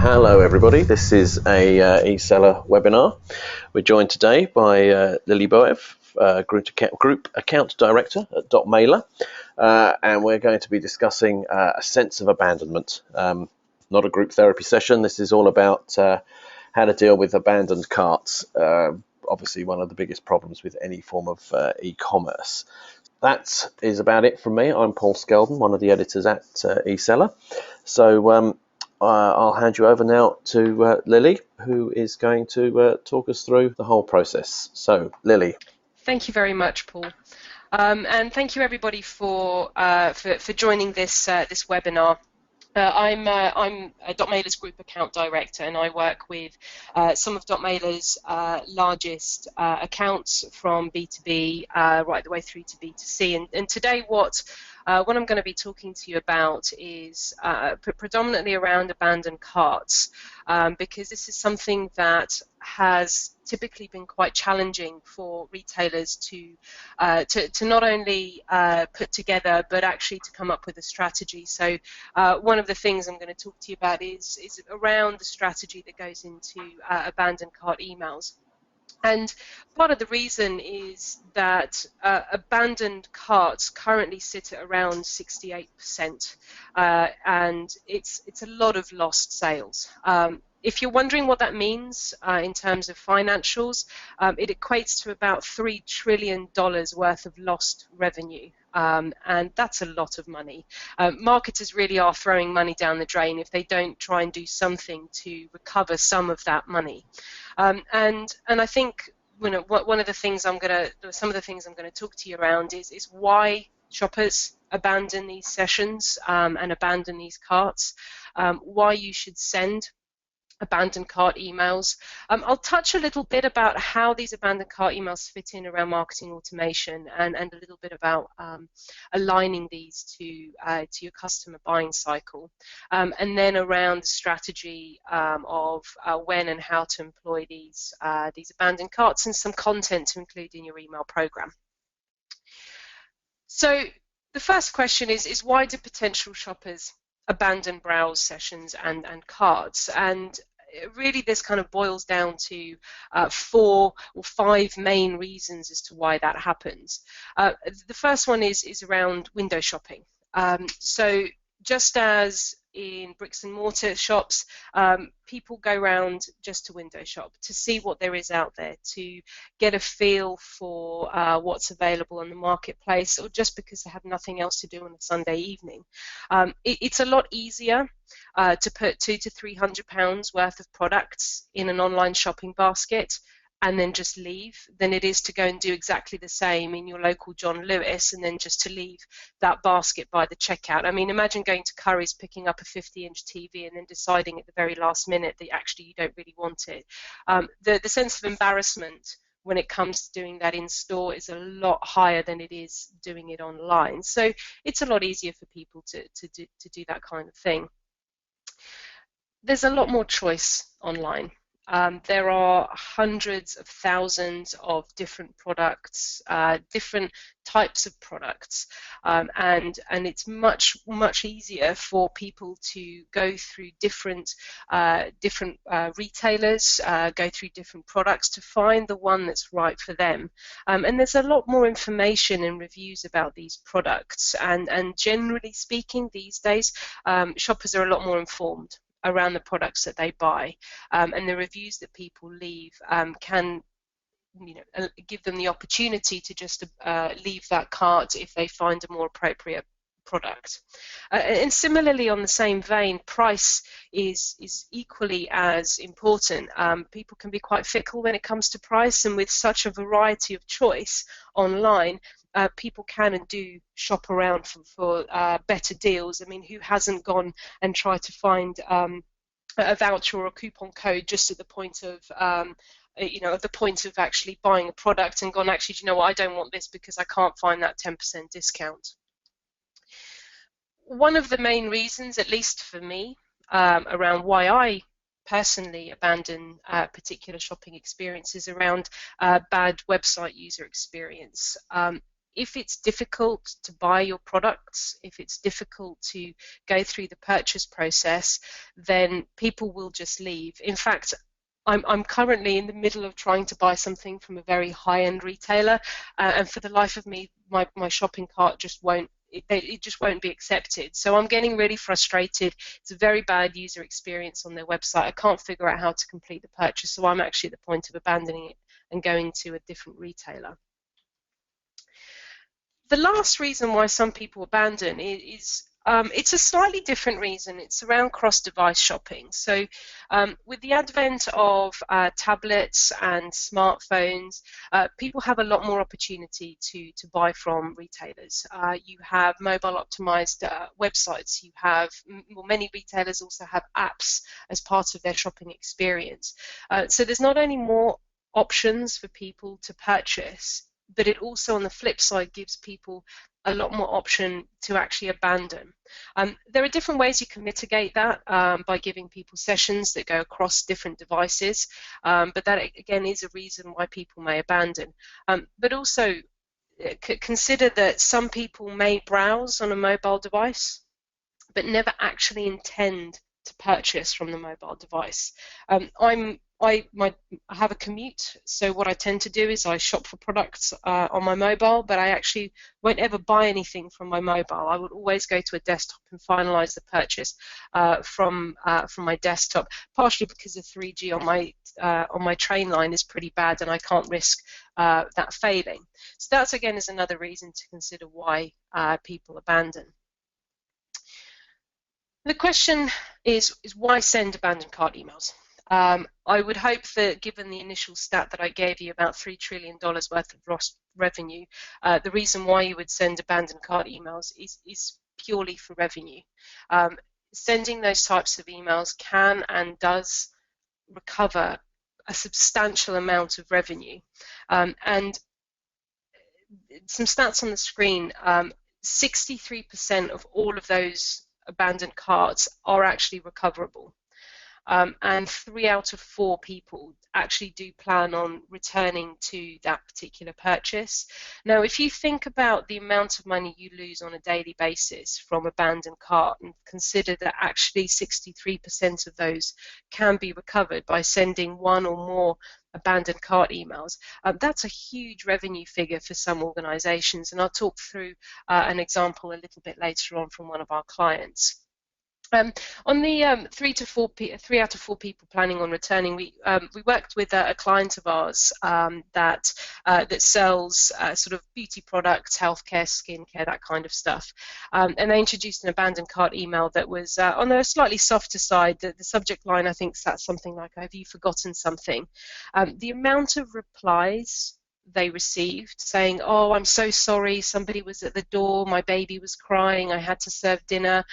Hello everybody, this is a eSeller webinar. We're joined today by Lili Boev, Group Account Director at dotmailer, and we're going to be discussing a sense of abandonment. Not a group therapy session, this is all about how to deal with abandoned carts, obviously one of the biggest problems with any form of e-commerce. That is about it from me. I'm Paul Skeldon, one of the editors at eSeller. So I'll hand you over now to Lili, who is going to talk us through the whole process. So, Lili. Thank you very much, Paul, and thank you everybody for joining this webinar. I'm a dotmailer's Group Account Director, and I work with some of dotmailer's largest accounts from B2B right the way through to B2C. And today what I'm going to be talking to you about is predominantly around abandoned carts, because this is something that has typically been quite challenging for retailers to not only put together, but actually to come up with a strategy. So one of the things I'm going to talk to you about is around the strategy that goes into abandoned cart emails. And part of the reason is that abandoned carts currently sit at around 68%, and it's a lot of lost sales. If you're wondering what that means in terms of financials, it equates to about $3 trillion worth of lost revenue. And that's a lot of money. Marketers really are throwing money down the drain if they don't try and do something to recover some of that money. And I think some of the things I'm going to talk to you around is why shoppers abandon these sessions and abandon these carts, why you should send abandoned cart emails. I'll touch a little bit about how these abandoned cart emails fit in around marketing automation, and a little bit about aligning these to your customer buying cycle, and then around the strategy of when and how to employ these abandoned carts, and some content to include in your email program. So the first question is why do potential shoppers abandon browse sessions and carts? And really this kind of boils down to 4 or 5 main reasons as to why that happens. The first one is around window shopping. So just as in bricks and mortar shops, people go around just to window shop, to see what there is out there, to get a feel for what's available on the marketplace, or just because they have nothing else to do on a Sunday evening. It's a lot easier to put £200 to £300 worth of products in an online shopping basket and then just leave, than it is to go and do exactly the same in your local John Lewis and then just to leave that basket by the checkout. I mean, imagine going to Curry's, picking up a 50-inch TV and then deciding at the very last minute that actually you don't really want it. The sense of embarrassment when it comes to doing that in store is a lot higher than it is doing it online. So it's a lot easier for people to do that kind of thing. There's a lot more choice online. There are hundreds of thousands of different products, different types of products, and it's much easier for people to go through different retailers, go through different products to find the one that's right for them. And there's a lot more information and reviews about these products, and generally speaking these days, shoppers are a lot more informed around the products that they buy, and the reviews that people leave can give them the opportunity to just leave that cart if they find a more appropriate product. And similarly, on the same vein, price is equally as important. People can be quite fickle when it comes to price, and with such a variety of choice online, people can and do shop around for better deals. I mean, who hasn't gone and tried to find a voucher or a coupon code just at the point of at the point of actually buying a product and gone, actually, do you know what, I don't want this because I can't find that 10% discount. One of the main reasons, at least for me, around why I personally abandon particular shopping experiences around bad website user experience. if it's difficult to buy your products, if it's difficult to go through the purchase process, then people will just leave. In fact, I'm currently in the middle of trying to buy something from a very high-end retailer, and for the life of me, my shopping cart just won't. It just won't be accepted. So I'm getting really frustrated. It's a very bad user experience on their website. I can't figure out how to complete the purchase, so I'm actually at the point of abandoning it and going to a different retailer. The last reason why some people abandon is it's a slightly different reason. It's around cross-device shopping. So with the advent of tablets and smartphones, people have a lot more opportunity to buy from retailers. You have mobile-optimized websites. You have, well, many retailers also have apps as part of their shopping experience. So there's not only more options for people to purchase, but it also, on the flip side, gives people a lot more option to actually abandon. There are different ways you can mitigate that by giving people sessions that go across different devices, but that again is a reason why people may abandon. But also consider that some people may browse on a mobile device but never actually intend to purchase from the mobile device. I have a commute, so what I tend to do is I shop for products on my mobile, but I actually won't ever buy anything from my mobile. I would always go to a desktop and finalize the purchase from my desktop, partially because the 3G on my train line is pretty bad and I can't risk that failing. So that's, again, is another reason to consider why people abandon. The question is why send abandoned cart emails? I would hope that, given the initial stat that I gave you, about $3 trillion worth of lost revenue, the reason why you would send abandoned cart emails is purely for revenue. Sending those types of emails can and does recover a substantial amount of revenue. And some stats on the screen, 63% of all of those abandoned carts are actually recoverable. And 3 out of 4 people actually do plan on returning to that particular purchase. Now, if you think about the amount of money you lose on a daily basis from abandoned cart, and consider that actually 63% of those can be recovered by sending 1 or more abandoned cart emails, that's a huge revenue figure for some organizations, and I'll talk through an example a little bit later on from one of our clients. On the 3 out of 4 people planning on returning, we worked with a client of ours that sells sort of beauty products, healthcare, skincare, that kind of stuff, and they introduced an abandoned cart email that was on a slightly softer side. The subject line, I think, sat something like, "Have you forgotten something?" The amount of replies they received saying, "Oh, I'm so sorry, somebody was at the door, my baby was crying, I had to serve dinner,"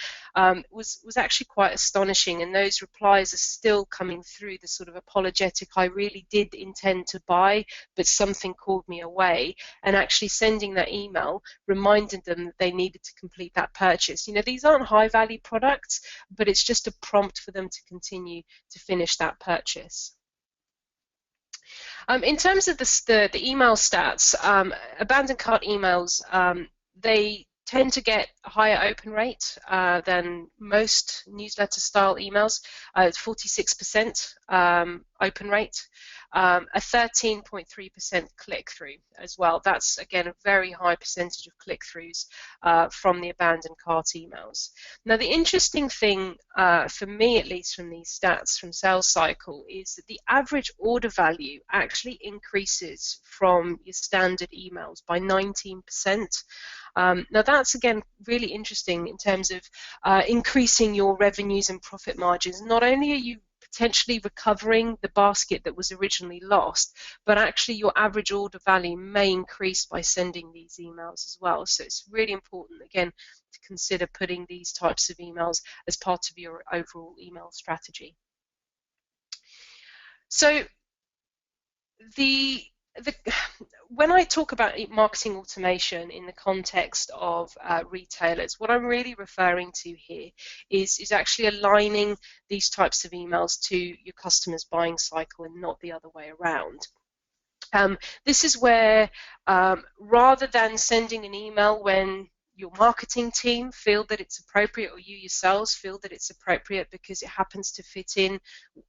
was actually quite astonishing. And those replies are still coming through, the sort of apologetic, "I really did intend to buy, but something called me away," and actually sending that email reminded them that they needed to complete that purchase. You know, these aren't high value products, but it's just a prompt for them to continue to finish that purchase. In terms of the email stats, abandoned cart emails, they tend to get a higher open rate than most newsletter style emails. It's 46% open rate, a 13.3% click-through as well. That's, again, a very high percentage of click-throughs from the abandoned cart emails. Now, the interesting thing, for me at least, from these stats from Sales Cycle, is that the average order value actually increases from your standard emails by 19%. Now, that's, again, really interesting in terms of increasing your revenues and profit margins. Not only are you potentially recovering the basket that was originally lost, but actually your average order value may increase by sending these emails as well. So it's really important, again, to consider putting these types of emails as part of your overall email strategy. So when I talk about marketing automation in the context of retailers, what I'm really referring to here is actually aligning these types of emails to your customer's buying cycle and not the other way around. This is where rather than sending an email when your marketing team feel that it's appropriate, or you yourselves feel that it's appropriate because it happens to fit in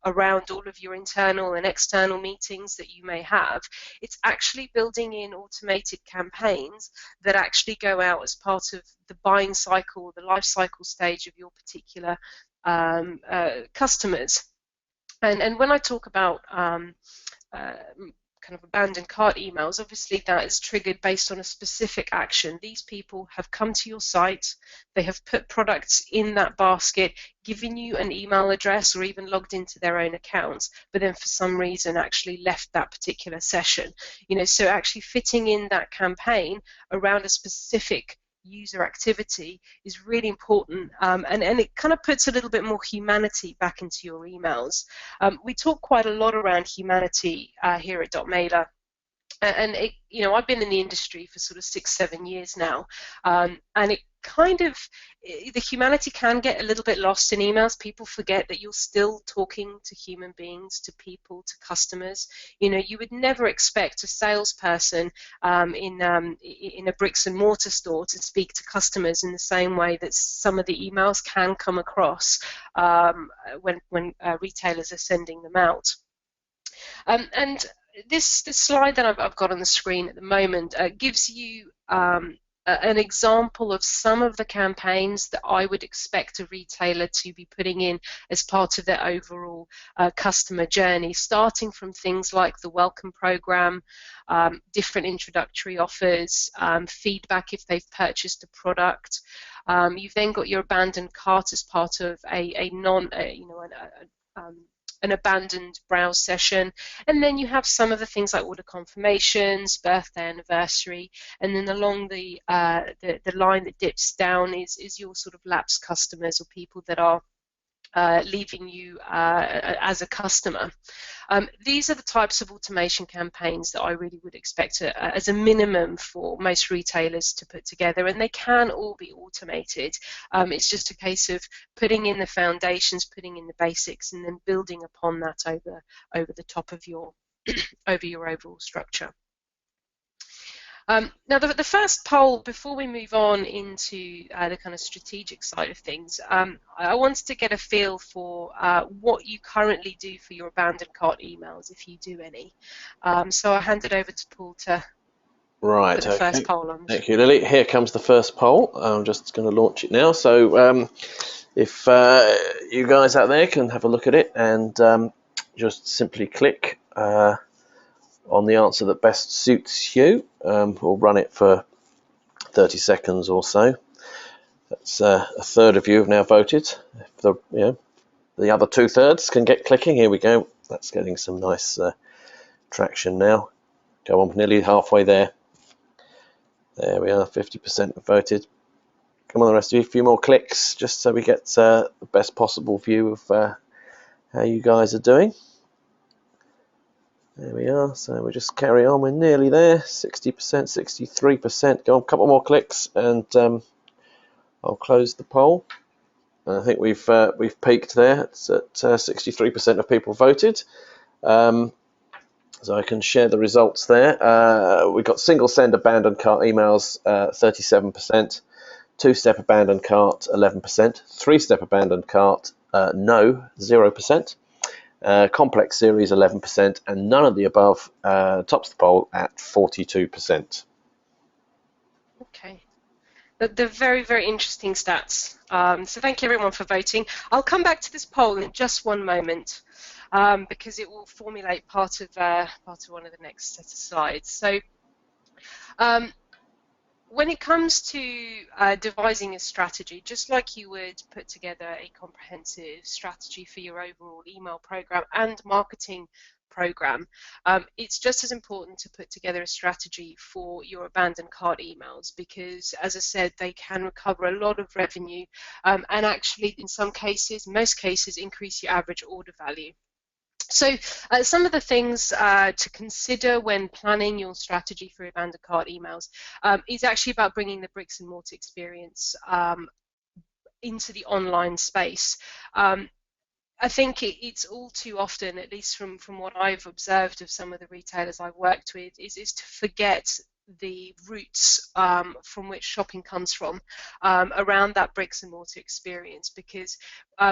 around all of your internal and external meetings that you may have, it's actually building in automated campaigns that actually go out as part of the buying cycle, the life cycle stage of your particular customers. And when I talk about kind of abandoned cart emails, obviously that is triggered based on a specific action. These people have come to your site, they have put products in that basket, given you an email address, or even logged into their own accounts, but then for some reason actually left that particular session. So actually fitting in that campaign around a specific user activity is really important, and it kind of puts a little bit more humanity back into your emails. We talk quite a lot around humanity here at dotmailer, and I've been in the industry for sort of 6-7 years now, and it kind of, the humanity can get a little bit lost in emails. People forget that you're still talking to human beings, to people, to customers. You would never expect a salesperson in a bricks and mortar store to speak to customers in the same way that some of the emails can come across when retailers are sending them out. And this slide that I've got on the screen at the moment gives you an example of some of the campaigns that I would expect a retailer to be putting in as part of their overall customer journey, starting from things like the welcome program, different introductory offers, feedback if they've purchased a product. You've then got your abandoned cart as part of an abandoned browse session, and then you have some of the things like order confirmations, birthday, anniversary, and then along the line that dips down is your sort of lapsed customers, or people that are leaving you as a customer. These are the types of automation campaigns that I really would expect as a minimum for most retailers to put together, and they can all be automated. It's just a case of putting in the foundations, putting in the basics, and then building upon that over the top of your over your overall structure. Now, the first poll, before we move on into the kind of strategic side of things, I wanted to get a feel for what you currently do for your abandoned cart emails, if you do any. So I'll hand it over to Paul to put the first poll on. Thank you, Lily. Here comes the first poll. I'm just going to launch it now. So if you guys out there can have a look at it and just simply click on the answer that best suits you. We'll run it for 30 seconds or so. That's a third of you have now voted. If the other 2/3 can get clicking, here we go. That's getting some nice traction now. Go on, nearly halfway there. There we are, 50% have voted. Come on, the rest of you, a few more clicks, just so we get the best possible view of how you guys are doing. There we are, so we'll just carry on, we're nearly there, 60%, 63%, go on, a couple more clicks, and I'll close the poll. And I think we've peaked there, it's at 63% of people voted, so I can share the results there. We've got single send abandoned cart emails, 37%, two-step abandoned cart, 11%, three-step abandoned cart, no, 0%. Complex series 11%, and none of the above tops the poll at 42%. Okay, they're very, very interesting stats. So thank you everyone for voting. I'll come back to this poll in just one moment because it will formulate part of one of the next set of slides. So when it comes to devising a strategy, just like you would put together a comprehensive strategy for your overall email program and marketing program, it's just as important to put together a strategy for your abandoned cart emails, because, as I said, they can recover a lot of revenue and actually, in some cases, most cases, increase your average order value. So some of the things to consider when planning your strategy for abandoned cart emails is actually about bringing the bricks and mortar experience into the online space. I think it's all too often, at least from what I've observed of some of the retailers I've worked with, is to forget the roots from which shopping comes from around that bricks and mortar experience, because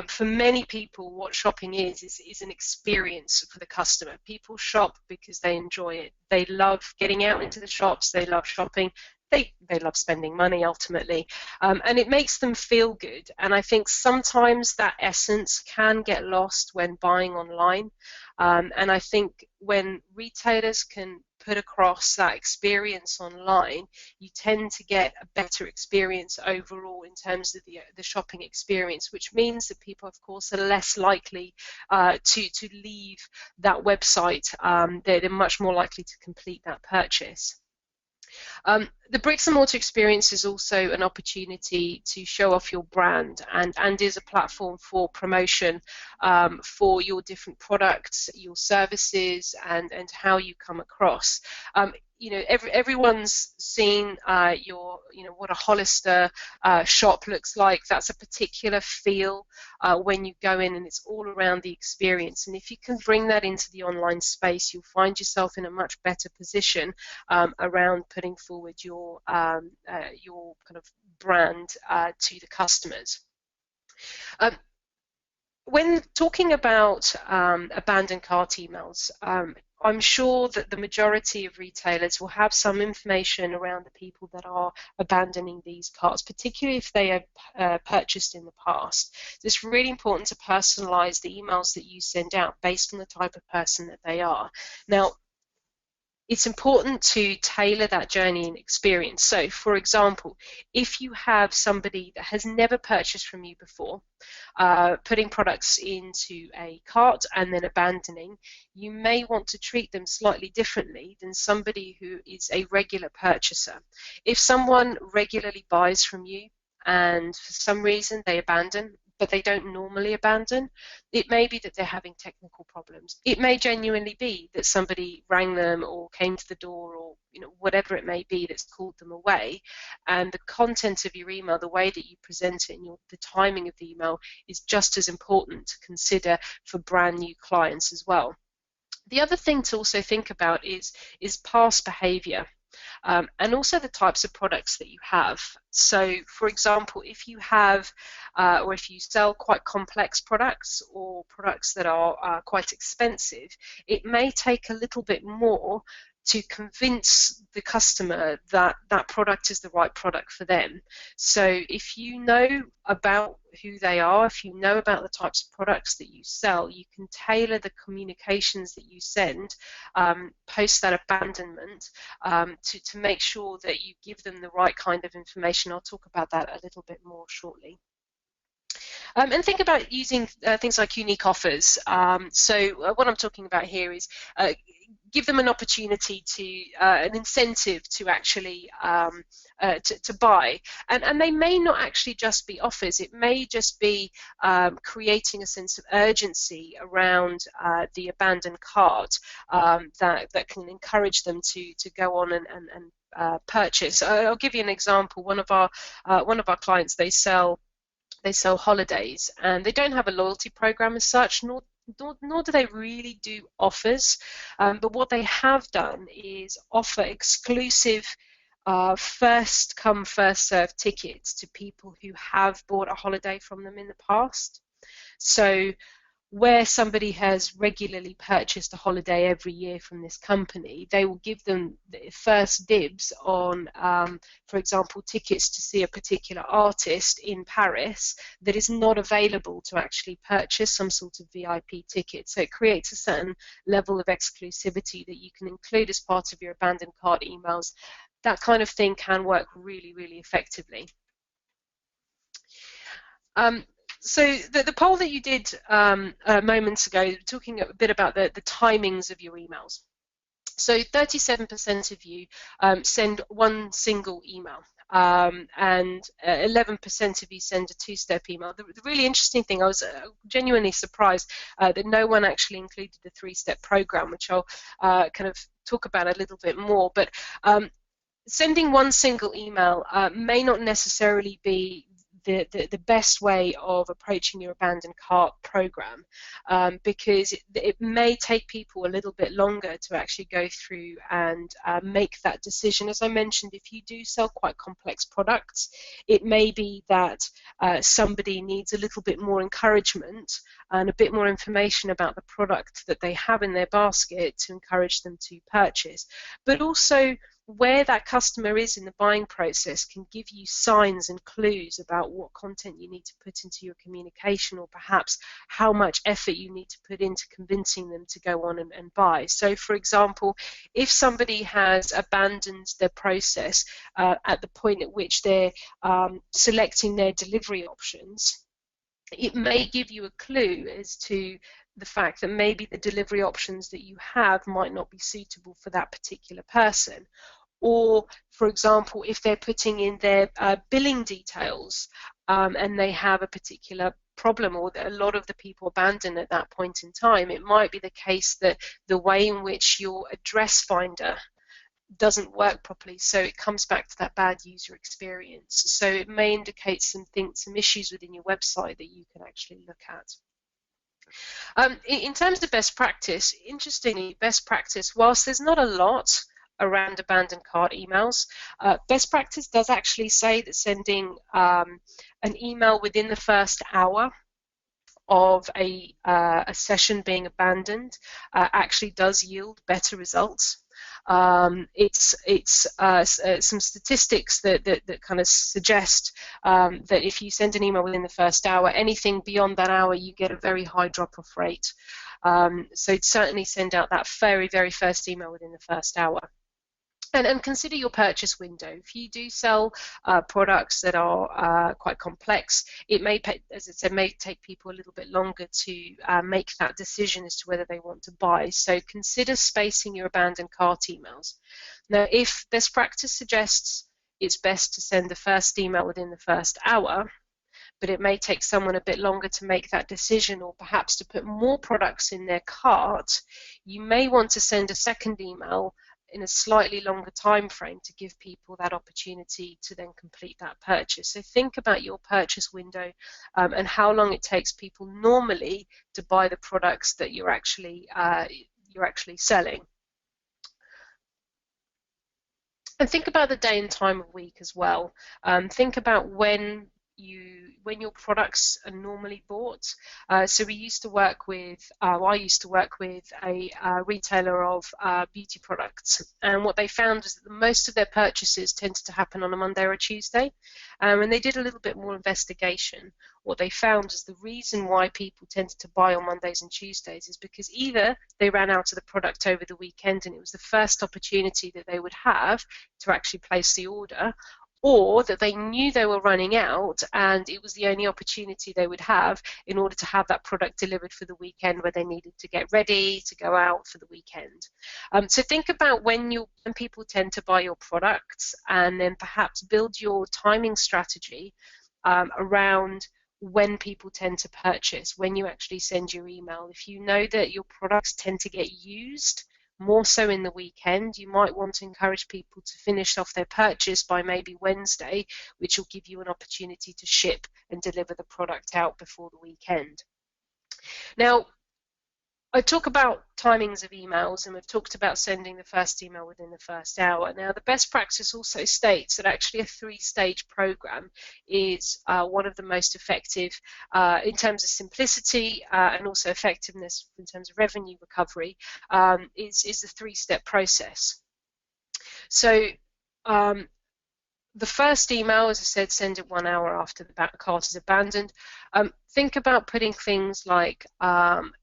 for many people what shopping is an experience for the customer. People shop because they enjoy it. They love getting out into the shops, they love shopping, they love spending money ultimately, and it makes them feel good. And I think sometimes that essence can get lost when buying online. And I think when retailers can put across that experience online, you tend to get a better experience overall in terms of the shopping experience, which means that people, of course, are less likely to leave that website. They're much more likely to complete that purchase. The bricks and mortar experience is also an opportunity to show off your brand, and is a platform for promotion for your different products, your services, and how you come across. You know, everyone's seen what a Hollister shop looks like. That's a particular feel when you go in, and it's all around the experience. And if you can bring that into the online space, you'll find yourself in a much better position around putting forward your kind of brand to the customers. When talking about abandoned cart emails, I'm sure that the majority of retailers will have some information around the people that are abandoning these carts, particularly if they are purchased in the past. So it's really important to personalize the emails that you send out based on the type of person that they are. Now, it's important to tailor that journey and experience. So, for example, if you have somebody that has never purchased from you before, putting products into a cart and then abandoning, you may want to treat them slightly differently than somebody who is a regular purchaser. If someone regularly buys from you and for some reason they abandon, but they don't normally abandon, it may be that they're having technical problems. It may genuinely be that somebody rang them or came to the door, or whatever it may be that's called them away, and the content of your email, the way that you present it, and the timing of the email is just as important to consider for brand new clients as well. The other thing to also think about is past behavior. And also the types of products that you have. So, for example, if you have or if you sell quite complex products or products that are quite expensive, it may take a little bit more to convince the customer that that product is the right product for them. So if you know about who they are, if you know about the types of products that you sell, you can tailor the communications that you send post that abandonment to make sure that you give them the right kind of information. I'll talk about that a little bit more shortly. And think about using things like unique offers. So what I'm talking about here is give them an opportunity to, an incentive to actually to buy. And they may not actually just be offers. It may just be creating a sense of urgency around the abandoned cart that can encourage them to go on and purchase. I'll give you an example. One of our clients, they sell holidays, and they don't have a loyalty program as such, nor do they really do offers, but what they have done is offer exclusive first come first served tickets to people who have bought a holiday from them in the past. So where somebody has regularly purchased a holiday every year from this company, they will give them the first dibs on, for example, tickets to see a particular artist in Paris that is not available to actually purchase some sort of VIP ticket. So it creates a certain level of exclusivity that you can include as part of your abandoned cart emails. That kind of thing can work really, really effectively. So the poll that you did moments ago, talking a bit about the timings of your emails. So 37% of you send one single email, and 11% of you send a two-step email. The really interesting thing, I was genuinely surprised that no one actually included the three-step program, which I'll kind of talk about a little bit more. But sending one single email may not necessarily be the best way of approaching your abandoned cart program, because it may take people a little bit longer to actually go through and make that decision. As I mentioned, if you do sell quite complex products, it may be that somebody needs a little bit more encouragement and a bit more information about the product that they have in their basket to encourage them to purchase. But also, where that customer is in the buying process can give you signs and clues about what content you need to put into your communication, or perhaps how much effort you need to put into convincing them to go on and buy. So, for example, if somebody has abandoned their process at the point at which they're selecting their delivery options, it may give you a clue as to the fact that maybe the delivery options that you have might not be suitable for that particular person. Or, for example, if they're putting in their billing details and they have a particular problem, or that a lot of the people abandon at that point in time, it might be the case that the way in which your address finder doesn't work properly, so it comes back to that bad user experience. So it may indicate some issues within your website that you can actually look at. In terms of best practice, interestingly, best practice, whilst there's not a lot around abandoned cart emails, best practice does actually say that sending an email within the first hour of a session being abandoned actually does yield better results. It's some statistics that kind of suggest that if you send an email within the first hour, anything beyond that hour, you get a very high drop-off rate. So certainly send out that very, very first email within the first hour. And consider your purchase window. If you do sell products that are quite complex, it may, as I said, may take people a little bit longer to make that decision as to whether they want to buy. So consider spacing your abandoned cart emails. Now, if best practice suggests it's best to send the first email within the first hour, but it may take someone a bit longer to make that decision, or perhaps to put more products in their cart, you may want to send a second email in a slightly longer time frame to give people that opportunity to then complete that purchase. So think about your purchase window and how long it takes people normally to buy the products that you're actually selling. And think about the day and time of week as well. Think about when your products are normally bought. So we used to work with, I used to work with a retailer of beauty products, and what they found was that most of their purchases tended to happen on a Monday or a Tuesday, and they did a little bit more investigation. What they found is the reason why people tended to buy on Mondays and Tuesdays is because either they ran out of the product over the weekend and it was the first opportunity that they would have to actually place the order, or that they knew they were running out and it was the only opportunity they would have in order to have that product delivered for the weekend where they needed to get ready to go out for the weekend. So think about when people tend to buy your products, and then perhaps build your timing strategy around when people tend to purchase, when you actually send your email. If you know that your products tend to get used more so in the weekend, you might want to encourage people to finish off their purchase by maybe Wednesday, which will give you an opportunity to ship and deliver the product out before the weekend. Now, I talk about timings of emails, and we've talked about sending the first email within the first hour. Now, the best practice also states that actually a 3-stage program is one of the most effective in terms of simplicity and also effectiveness in terms of revenue recovery, is the 3-step process. So the first email, as I said, send it 1 hour after the cart is abandoned. Think about putting things like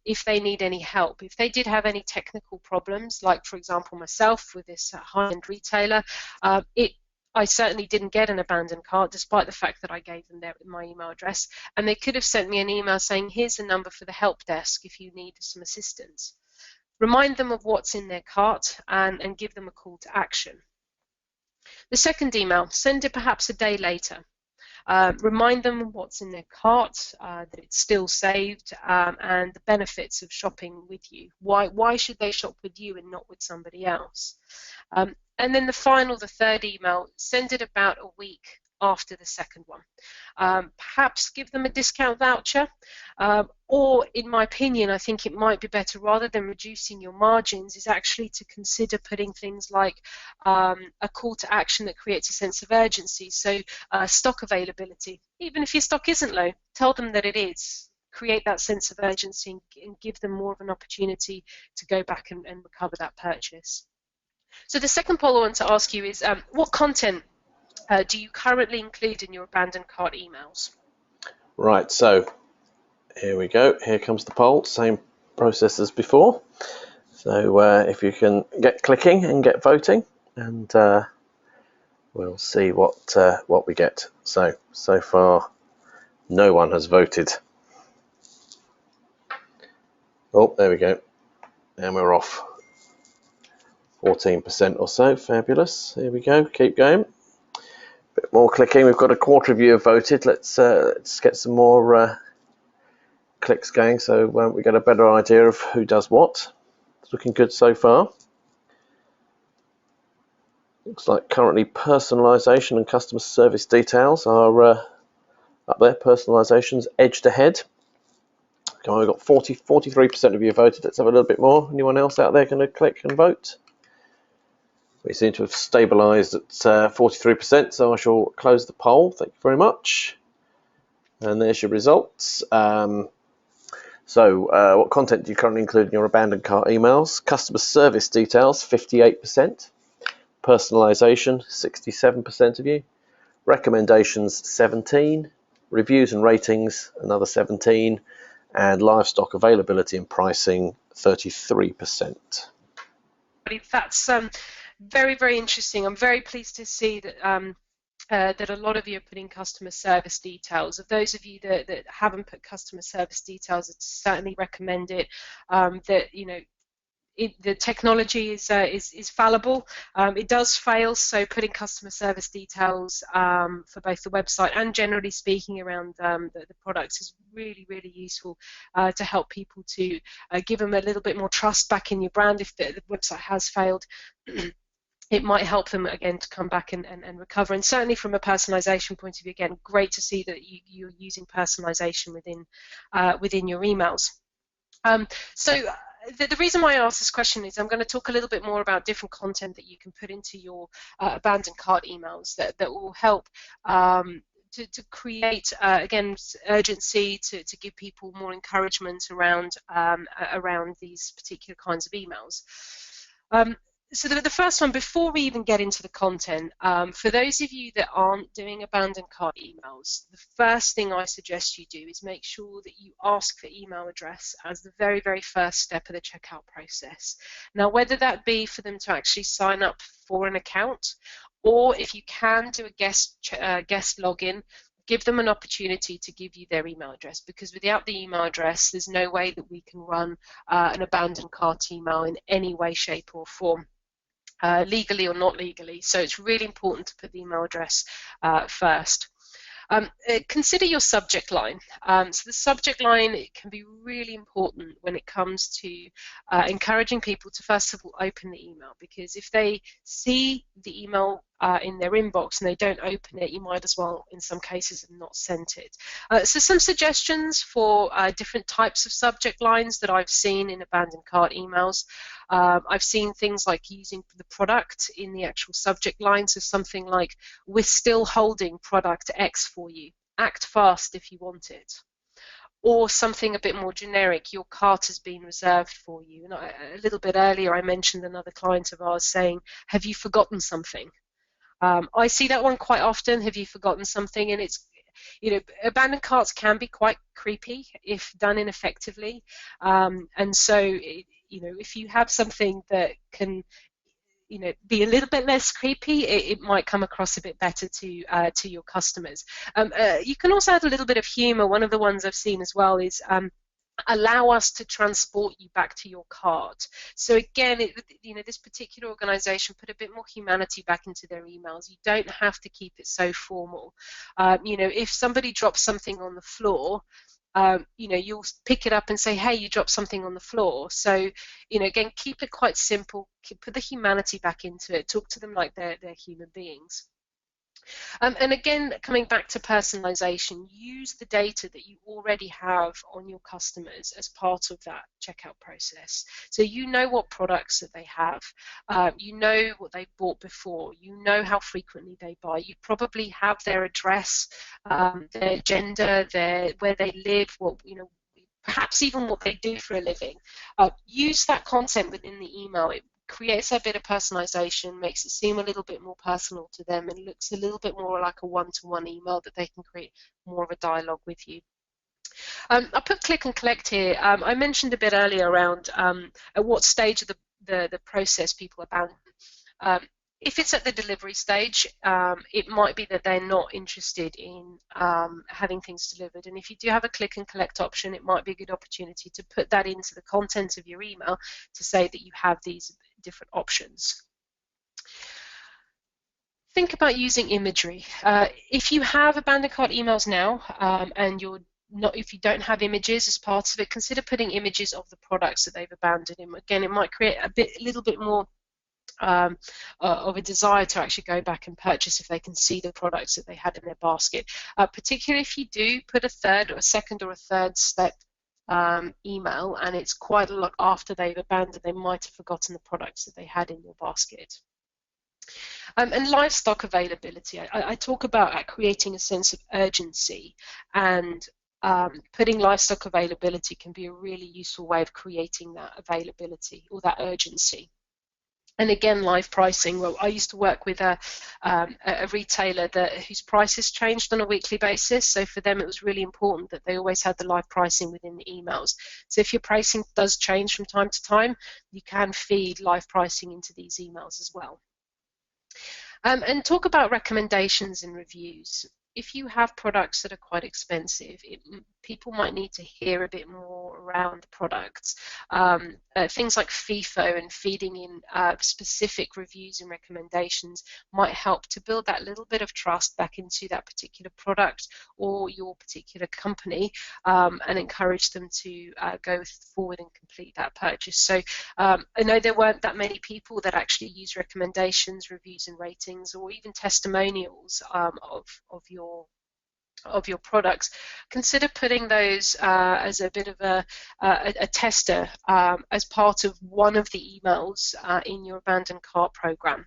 if they need any help. If they did have any technical problems, like, for example, myself with this high-end retailer, I certainly didn't get an abandoned cart, despite the fact that I gave them my email address. And they could have sent me an email saying, here's the number for the help desk if you need some assistance. Remind them of what's in their cart and give them a call to action. The second email, send it perhaps a day later. Remind them of what's in their cart, that it's still saved, and the benefits of shopping with you. Why should they shop with you and not with somebody else? And then the third email, send it about a week after the second one. Perhaps give them a discount voucher, or in my opinion, I think it might be better, rather than reducing your margins, is actually to consider putting things like a call to action that creates a sense of urgency. So stock availability, even if your stock isn't low, tell them that it is. Create that sense of urgency and give them more of an opportunity to go back and recover that purchase. So the second poll I want to ask you is, what content do you currently include in your abandoned cart emails? Right, so here we go. Here comes the poll. Same process as before. So if you can get clicking and get voting, and we'll see what we get. So far, no one has voted. Oh, there we go. And we're off. 14% or so. Fabulous. Here we go. Keep going. Bit more clicking. We've got a quarter of you have voted. Let's get some more clicks going, so we get a better idea of who does what. It's looking good so far. Looks like currently personalisation and customer service details are up there. Personalisation's edged ahead. Come on, we've got 43% of you voted. Let's have a little bit more. Anyone else out there going to click and vote? We seem to have stabilised at 43%, so I shall close the poll. Thank you very much. And there's your results. What content do you currently include in your abandoned cart emails? Customer service details, 58%. Personalisation, 67% of you. Recommendations, 17. Reviews and ratings, another 17. And livestock availability and pricing, 33%. That's very, very interesting. I'm very pleased to see that that a lot of you are putting customer service details. Of those of you that haven't put customer service details, I'd certainly recommend it. The technology is fallible. It does fail, so putting customer service details for both the website and generally speaking around the products is really, really useful to help people to give them a little bit more trust back in your brand. If the website has failed, it might help them again to come back and recover. And certainly from a personalization point of view, again, great to see that you're using personalization within your emails. The reason why I asked this question is I'm going to talk a little bit more about different content that you can put into your abandoned cart emails that will help to create, again, urgency, to give people more encouragement around these particular kinds of emails. So the first one, before we even get into the content, for those of you that aren't doing abandoned cart emails, the first thing I suggest you do is make sure that you ask for email address as the very, very first step of the checkout process. Now, whether that be for them to actually sign up for an account, or if you can do a guest login, give them an opportunity to give you their email address, because without the email address, there's no way that we can run an abandoned cart email in any way, shape, or form. Legally or not legally. So it's really important to put the email address first. Consider your subject line. So the subject line, it can be really important when it comes to encouraging people to first of all open the email, because if they see the email in their inbox and they don't open it, you might as well in some cases have not sent it. So some suggestions for different types of subject lines that I've seen in abandoned cart emails. I've seen things like using the product in the actual subject line, so something like, "We're still holding product X for you. Act fast if you want it." Or something a bit more generic, "Your cart has been reserved for you." And a little bit earlier I mentioned another client of ours saying, "Have you forgotten something?" I see that one quite often, "Have you forgotten something?" And it's, abandoned carts can be quite creepy if done ineffectively. And so, if you have something that can, be a little bit less creepy, it might come across a bit better to your customers. You can also add a little bit of humor. One of the ones I've seen as well is, "Allow us to transport you back to your cart." So again, this particular organization put a bit more humanity back into their emails. You don't have to keep it so formal. If somebody drops something on the floor, you'll pick it up and say, "Hey, you dropped something on the floor." So, again, keep it quite simple. Put the humanity back into it. Talk to them like they're human beings. And again, coming back to personalization, use the data that you already have on your customers as part of that checkout process. So you know what products that they have, you know what they've bought before, you know how frequently they buy, you probably have their address, their gender, where they live, perhaps even what they do for a living. Use that content within the email. It creates a bit of personalization, makes it seem a little bit more personal to them, and looks a little bit more like a one-to-one email that they can create more of a dialogue with you. I put click and collect here. I mentioned a bit earlier around at what stage of the process people abandon. If it's at the delivery stage, it might be that they're not interested in having things delivered. And if you do have a click and collect option, it might be a good opportunity to put that into the content of your email to say that you have these different options. Think about using imagery. If you have abandoned cart emails now and if you don't have images as part of it, consider putting images of the products that they've abandoned. And again, it might create a little bit more of a desire to actually go back and purchase if they can see the products that they had in their basket. Particularly if you do put a second or a third step email and it's quite a lot after they've abandoned, they might have forgotten the products that they had in your basket. And livestock availability. I talk about creating a sense of urgency, and putting livestock availability can be a really useful way of creating that availability or that urgency. And again, live pricing. Well, I used to work with a retailer whose prices changed on a weekly basis. So for them, it was really important that they always had the live pricing within the emails. So if your pricing does change from time to time, you can feed live pricing into these emails as well. And talk about recommendations and reviews. If you have products that are quite expensive, people might need to hear a bit more around the products. Things like FIFO and feeding in specific reviews and recommendations might help to build that little bit of trust back into that particular product or your particular company, and encourage them to go forward and complete that purchase. So I know there weren't that many people that actually use recommendations, reviews and ratings, or even testimonials of your products. Consider putting those as a bit of a tester as part of one of the emails in your abandoned cart program.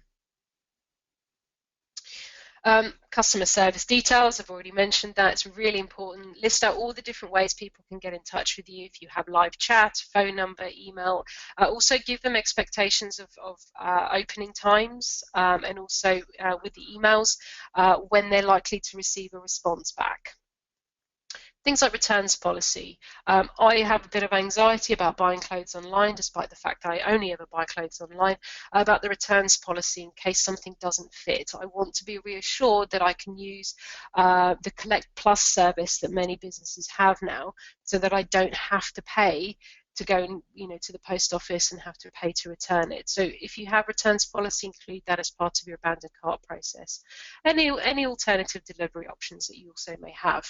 Customer service details, I've already mentioned that. It's really important. List out all the different ways people can get in touch with you. If you have live chat, phone number, email. Also give them expectations of opening times, and also with the emails when they're likely to receive a response back. Things like returns policy. I have a bit of anxiety about buying clothes online, despite the fact that I only ever buy clothes online, about the returns policy in case something doesn't fit. I want to be reassured that I can use the Collect Plus service that many businesses have now, so that I don't have to pay to go to the post office and have to pay to return it. So if you have returns policy, include that as part of your abandoned cart process. Any alternative delivery options that you also may have.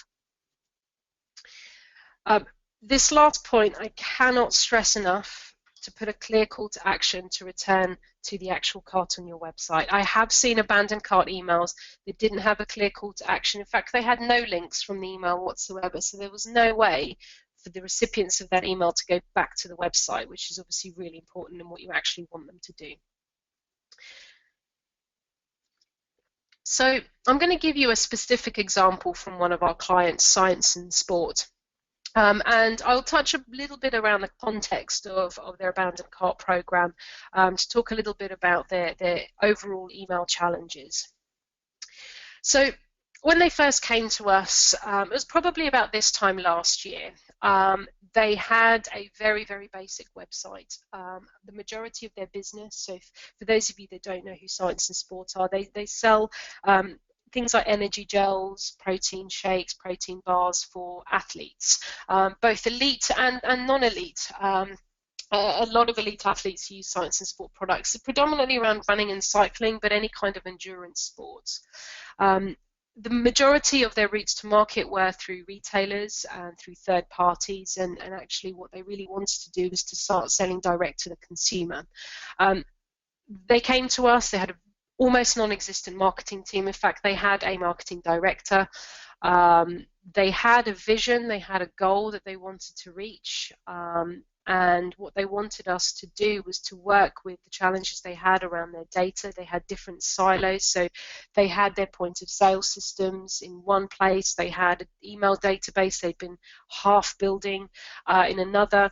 This last point, I cannot stress enough to put a clear call to action to return to the actual cart on your website. I have seen abandoned cart emails that didn't have a clear call to action. In fact, they had no links from the email whatsoever, so there was no way for the recipients of that email to go back to the website, which is obviously really important in what you actually want them to do. So I'm going to give you a specific example from one of our clients, Science and Sport. And I'll touch a little bit around the context of their abandoned cart program to talk a little bit about their overall email challenges. So when they first came to us, it was probably about this time last year. They had a very, very basic website. The majority of their business, so for those of you that don't know who Science and Sport are, they sell things like energy gels, protein shakes, protein bars for athletes, both elite and non-elite. A lot of elite athletes use Science and Sport products, predominantly around running and cycling, but any kind of endurance sports. The majority of their routes to market were through retailers and through third parties, and actually what they really wanted to do was to start selling direct to the consumer. They came to us, they had almost non-existent marketing team. In fact, they had a marketing director. They had a vision, they had a goal that they wanted to reach, and what they wanted us to do was to work with the challenges they had around their data. They had different silos, so they had their point of sale systems in one place, they had an email database they'd been half building in another.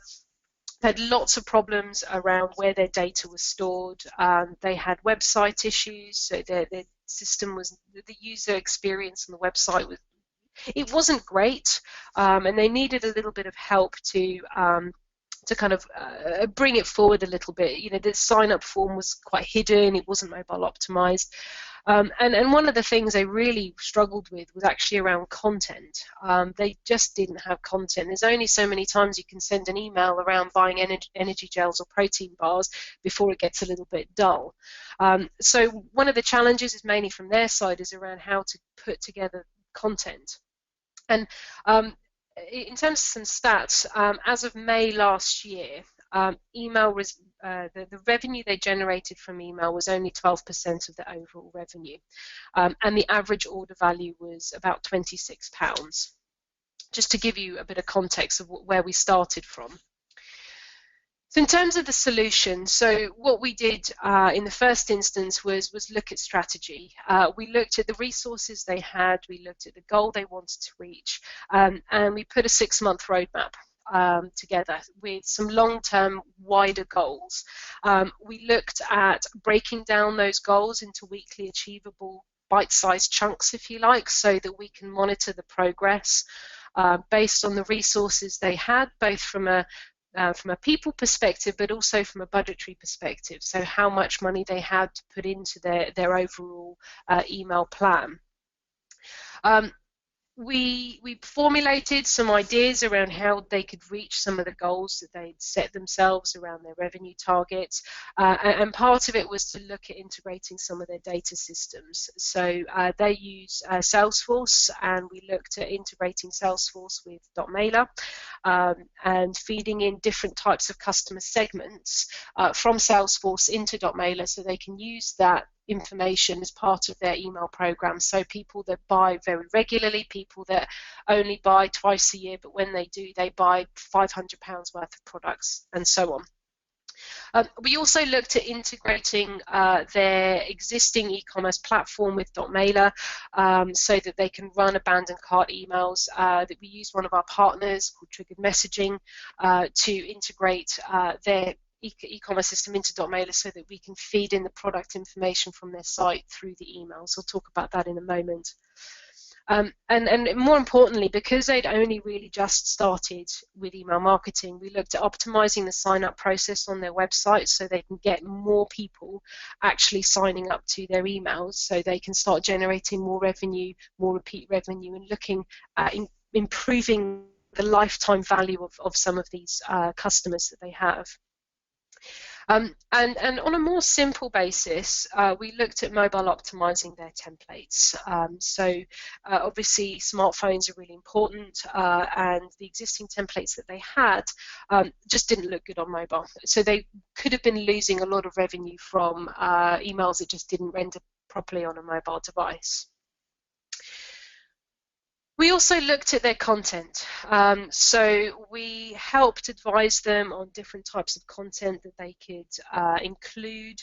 They had lots of problems around where their data was stored. They had website issues, so their system was, the user experience on the website was, it wasn't great, and they needed a little bit of help to kind of bring it forward a little bit. You know, the sign-up form was quite hidden, it wasn't mobile optimized. And one of the things they really struggled with was actually around content. They just didn't have content. There's only so many times you can send an email around buying energy gels or protein bars before it gets a little bit dull. So one of the challenges is mainly from their side is around how to put together content. And in terms of some stats, as of May last year, email was the revenue they generated from email was only 12% of the overall revenue, and the average order value was about £26. Just to give you a bit of context of where we started from. So in terms of the solution, so what we did in the first instance was look at strategy. We looked at the resources they had, we looked at the goal they wanted to reach, and we put a 6-month roadmap together with some long-term wider goals. We looked at breaking down those goals into weekly achievable bite-sized chunks, if you like, so that we can monitor the progress based on the resources they had, both from a people perspective, but also from a budgetary perspective. So how much money they had to put into their overall email plan. We formulated some ideas around how they could reach some of the goals that they'd set themselves around their revenue targets, and part of it was to look at integrating some of their data systems. So they use Salesforce, and we looked at integrating Salesforce with dotmailer and feeding in different types of customer segments from Salesforce into dotmailer so they can use that information as part of their email program. So people that buy very regularly, people that only buy twice a year, but when they do, they buy £500 worth of products, and so on. We also looked at integrating their existing e-commerce platform with dotmailer so that they can run abandoned cart emails. That we use one of our partners called Triggered Messaging to integrate their e-commerce system into dotmailer so that we can feed in the product information from their site through the emails. I'll talk about that in a moment. And more importantly, because they'd only really just started with email marketing, we looked at optimizing the sign-up process on their website so they can get more people actually signing up to their emails, so they can start generating more revenue, more repeat revenue, and looking at improving the lifetime value of some of these customers that they have. And on a more simple basis, we looked at mobile optimizing their templates. Obviously smartphones are really important, and the existing templates that they had just didn't look good on mobile. So they could have been losing a lot of revenue from emails that just didn't render properly on a mobile device. We also looked at their content, so we helped advise them on different types of content that they could include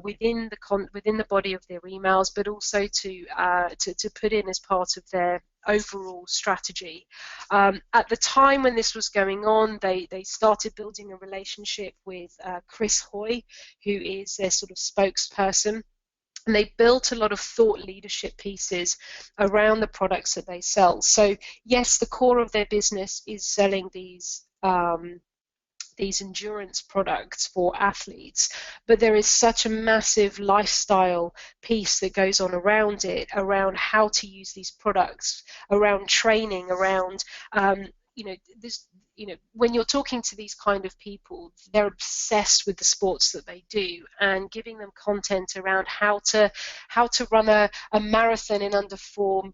within the body of their emails, but also to put in as part of their overall strategy. At the time when this was going on, they started building a relationship with Chris Hoy, who is their sort of spokesperson. And they built a lot of thought leadership pieces around the products that they sell. So yes, the core of their business is selling these endurance products for athletes, but there is such a massive lifestyle piece that goes on around it, around how to use these products, around training, around when you're talking to these kind of people, they're obsessed with the sports that they do, and giving them content around how to run a marathon in under 4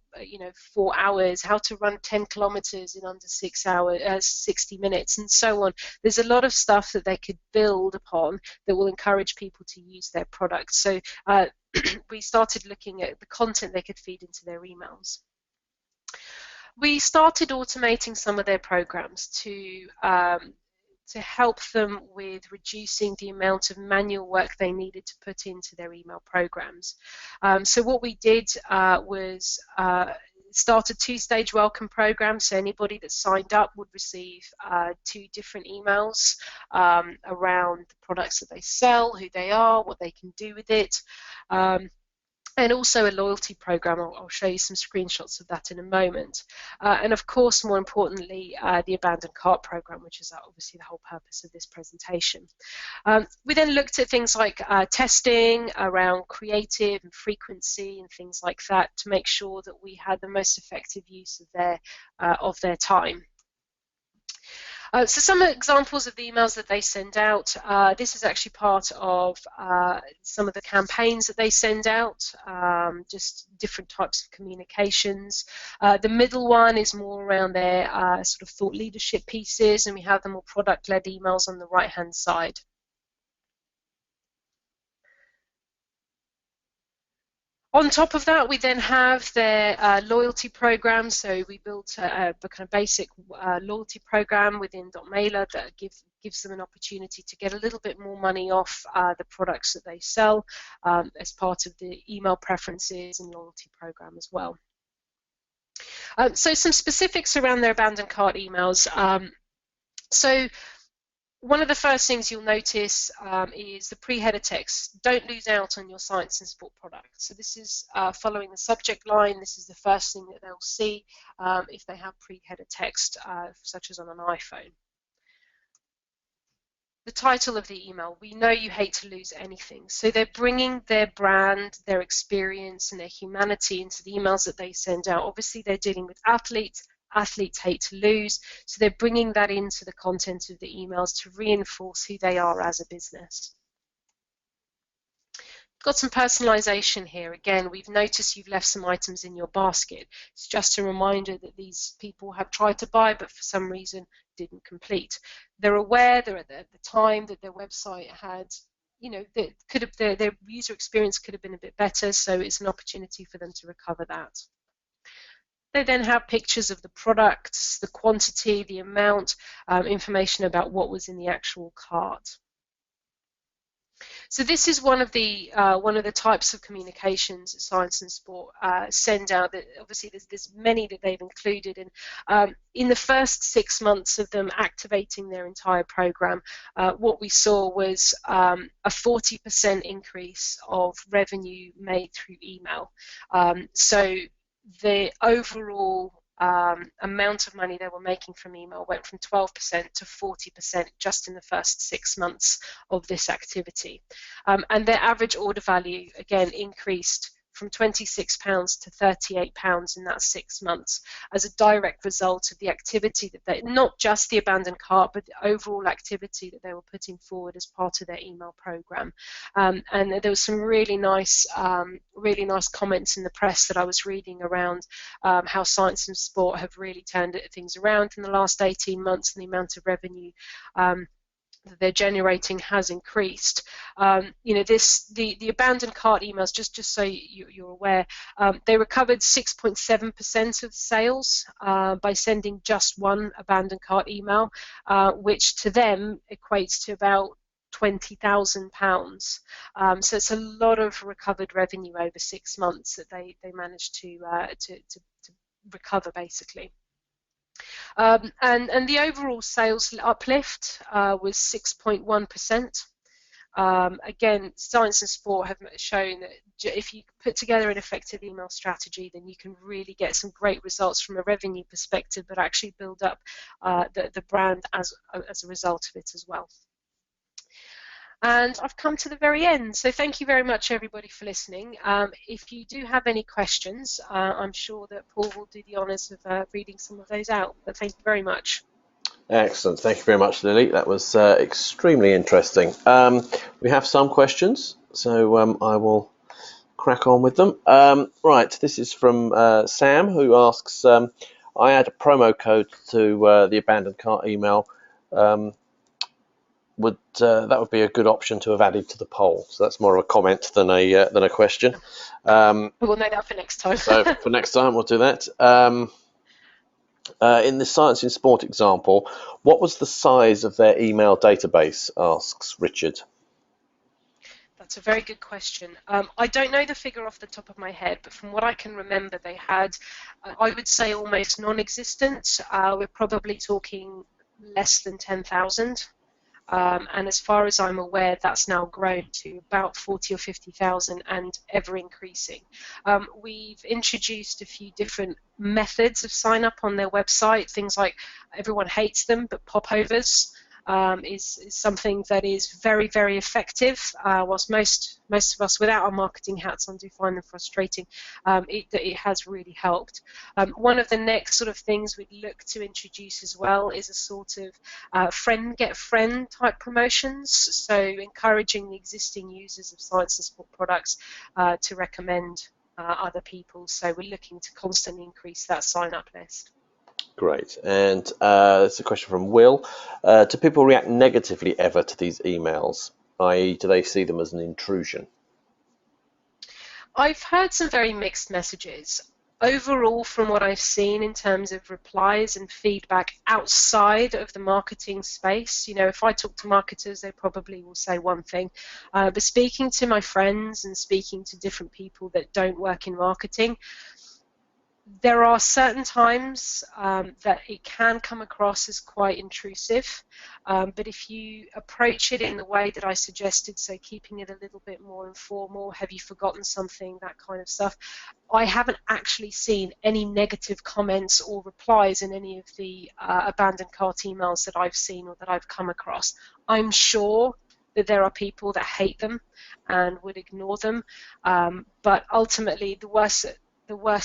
hours, how to run 10 kilometers in under 6 hours, 60 minutes, and so on. There's a lot of stuff that they could build upon that will encourage people to use their products. So we started looking at the content they could feed into their emails. We started automating some of their programs to help them with reducing the amount of manual work they needed to put into their email programs. So what we did was start a two-stage welcome program. So anybody that signed up would receive 2 different emails around the products that they sell, who they are, what they can do with it. And also a loyalty program. I'll show you some screenshots of that in a moment. And of course, more importantly, the abandoned cart program, which is obviously the whole purpose of this presentation. We then looked at things like testing around creative and frequency and things like that to make sure that we had the most effective use of their time. So some examples of the emails that they send out. This is actually part of some of the campaigns that they send out, just different types of communications. The middle one is more around their sort of thought leadership pieces, and we have the more product-led emails on the right-hand side. On top of that, we then have their loyalty program. So we built a kind of basic loyalty program within dotmailer that gives them an opportunity to get a little bit more money off the products that they sell as part of the email preferences and loyalty program as well. So some specifics around their abandoned cart emails. So one of the first things you'll notice is the pre-header text. Don't lose out on your science and sport products. So this is following the subject line. This is the first thing that they'll see if they have pre-header text, such as on an iPhone. The title of the email, we know you hate to lose anything. So they're bringing their brand, their experience, and their humanity into the emails that they send out. Obviously, they're dealing with athletes. Athletes hate to lose, so they're bringing that into the content of the emails to reinforce who they are as a business. Got some personalization here. Again, we've noticed you've left some items in your basket. It's just a reminder that these people have tried to buy, but for some reason didn't complete. They're aware they're at the time that their website had, that their user experience could have been a bit better, so it's an opportunity for them to recover that. They then have pictures of the products, the quantity, the amount, information about what was in the actual cart. So this is one of the types of communications that Science and Sport send out. That obviously there's many that they've included, and in the first 6 months of them activating their entire program, what we saw was a 40% increase of revenue made through email. So the overall amount of money they were making from email went from 12% to 40% just in the first 6 months of this activity. And their average order value, again, increased from £26 to £38 in that 6 months as a direct result of the activity that they, not just the abandoned cart, but the overall activity that they were putting forward as part of their email program. And there was some really nice comments in the press that I was reading around how Science and Sport have really turned things around in the last 18 months, and the amount of revenue that they're generating has increased. The abandoned cart emails, just so you're aware, they recovered 6.7% of sales by sending just one abandoned cart email, which to them equates to about £20,000. So it's a lot of recovered revenue over 6 months that they managed to recover, basically. And the overall sales uplift was 6.1%. Again, Science and Sport have shown that if you put together an effective email strategy, then you can really get some great results from a revenue perspective, but actually build up the brand as a result of it as well. And I've come to the very end. So thank you very much, everybody, for listening. If you do have any questions, I'm sure that Paul will do the honours of reading some of those out. But thank you very much. Excellent. Thank you very much, Lily. That was extremely interesting. We have some questions, so I will crack on with them. Right, this is from Sam, who asks, I add a promo code to the abandoned cart email. Would that would be a good option to have added to the poll? So that's more of a comment than a question. We'll know that for next time. So for next time, we'll do that. In the Science in Sport example, what was the size of their email database? Asks Richard. That's a very good question. I don't know the figure off the top of my head, but from what I can remember, they had, I would say, almost non-existent. We're probably talking less than 10,000. And as far as I'm aware, that's now grown to about 40 or 50,000 and ever increasing. We've introduced a few different methods of sign up on their website, things like, everyone hates them, but popovers. Is something that is very, very effective. Whilst most of us without our marketing hats on do find them frustrating, it has really helped. One of the next sort of things we'd look to introduce as well is a sort of friend get friend type promotions, so encouraging the existing users of Science and Sport products to recommend other people. So we're looking to constantly increase that sign-up list. Great. And it's a question from Will. Do people react negatively ever to these emails? I.e., do they see them as an intrusion? I've heard some very mixed messages. Overall, from what I've seen in terms of replies and feedback outside of the marketing space, you know, if I talk to marketers, they probably will say one thing. But speaking to my friends and speaking to different people that don't work in marketing, there are certain times that it can come across as quite intrusive, but if you approach it in the way that I suggested, so keeping it a little bit more informal, have you forgotten something, that kind of stuff, I haven't actually seen any negative comments or replies in any of the abandoned cart emails that I've seen or that I've come across. I'm sure that there are people that hate them and would ignore them, but ultimately the worst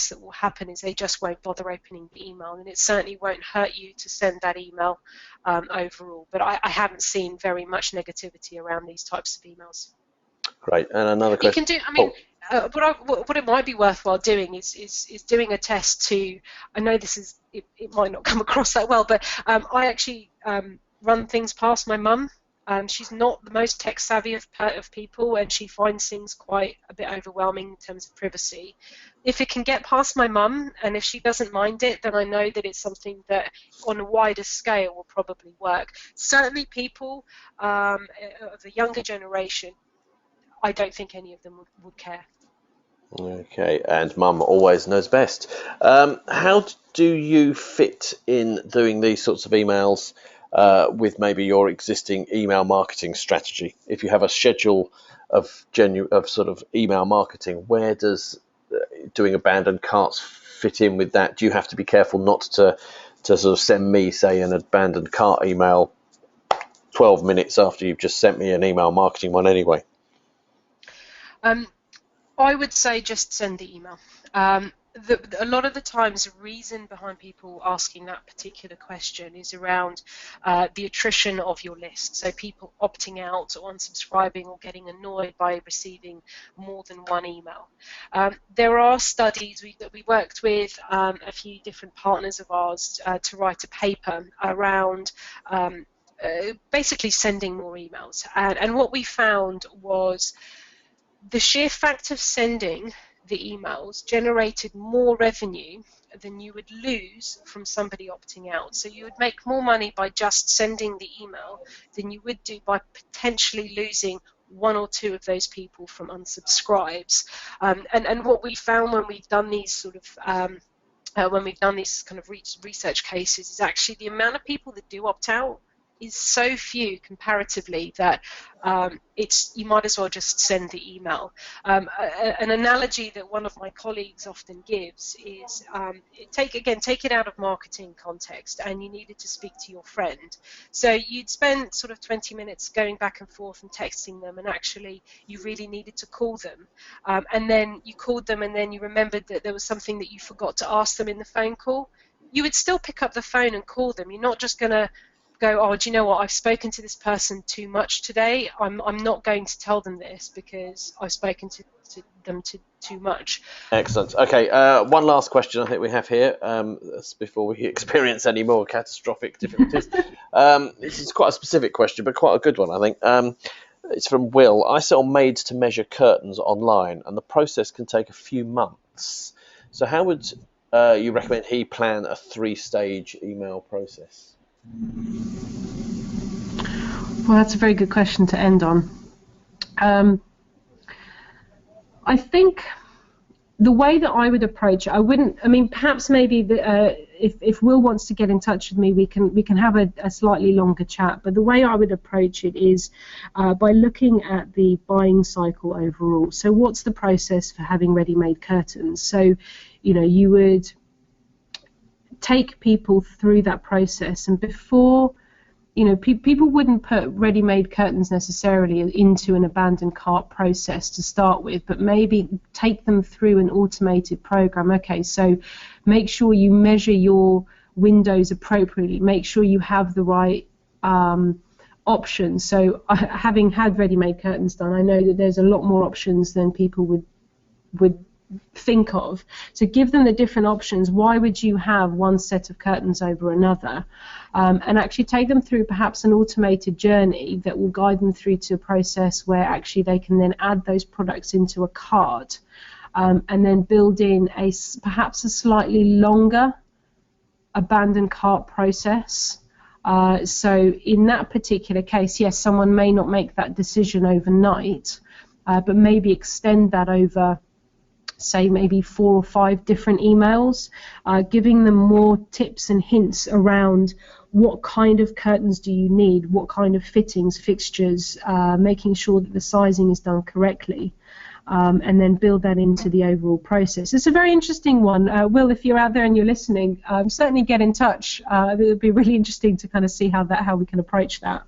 that will happen is they just won't bother opening the email, and it certainly won't hurt you to send that email overall. But I haven't seen very much negativity around these types of emails. Great. And another question. You can do, I mean, what it might be worthwhile doing is doing a test to, I know this is, it might not come across that well, but I actually run things past my mum. She's not the most tech savvy of people, and she finds things quite a bit overwhelming in terms of privacy. If it can get past my mum, and if she doesn't mind it, then I know that it's something that on a wider scale will probably work. Certainly people of the younger generation, I don't think any of them would care. Okay, and mum always knows best. How do you fit in doing these sorts of emails with maybe your existing email marketing strategy? If you have a schedule of sort of email marketing, where does doing abandoned carts fit in with that? Do you have to be careful not to sort of send me, say, an abandoned cart email 12 minutes after you've just sent me an email marketing one anyway? I would say just send the email. A lot of the times, the reason behind people asking that particular question is around the attrition of your list. So people opting out or unsubscribing or getting annoyed by receiving more than one email. There are studies that we worked with a few different partners of ours to write a paper around basically sending more emails. And what we found was the sheer fact of sending the emails generated more revenue than you would lose from somebody opting out. So you would make more money by just sending the email than you would do by potentially losing one or two of those people from unsubscribes. And what we found when we've done these sort of when we've done these kind of research cases is actually the amount of people that do opt out is so few comparatively that you might as well just send the email. An analogy that one of my colleagues often gives is take it out of marketing context, and you needed to speak to your friend. So you'd spend sort of 20 minutes going back and forth and texting them, and actually you really needed to call them. And then you called them, and then you remembered that there was something that you forgot to ask them in the phone call. You would still pick up the phone and call them. You're not just going to go, oh, do you know what, I've spoken to this person too much today. I'm not going to tell them this because I've spoken to them too much. Excellent. Okay, one last question I think we have here, that's before we experience any more catastrophic difficulties. This is quite a specific question, but quite a good one, I think. It's from Will. I sell made-to-measure curtains online, and the process can take a few months. So how would you recommend he plan a 3-stage email process? Well, that's a very good question to end on. I think the way that I would approach it, perhaps maybe if Will wants to get in touch with me, we can have a slightly longer chat. But the way I would approach it is by looking at the buying cycle overall. So what's the process for having ready-made curtains? So, you would take people through that process, and before, people wouldn't put ready-made curtains necessarily into an abandoned cart process to start with, but maybe take them through an automated program. Okay, so make sure you measure your windows appropriately, make sure you have the right options. So having had ready-made curtains done, I know that there's a lot more options than people would think of. So give them the different options. Why would you have one set of curtains over another? And actually take them through perhaps an automated journey that will guide them through to a process where actually they can then add those products into a cart, and then build in perhaps a slightly longer abandoned cart process. So in that particular case, yes, someone may not make that decision overnight, but maybe extend that over, say, maybe 4 or 5 different emails, giving them more tips and hints around what kind of curtains do you need, what kind of fittings, fixtures, making sure that the sizing is done correctly, and then build that into the overall process. It's a very interesting one. Will, if you're out there and you're listening, certainly get in touch. It would be really interesting to kind of see how we can approach that.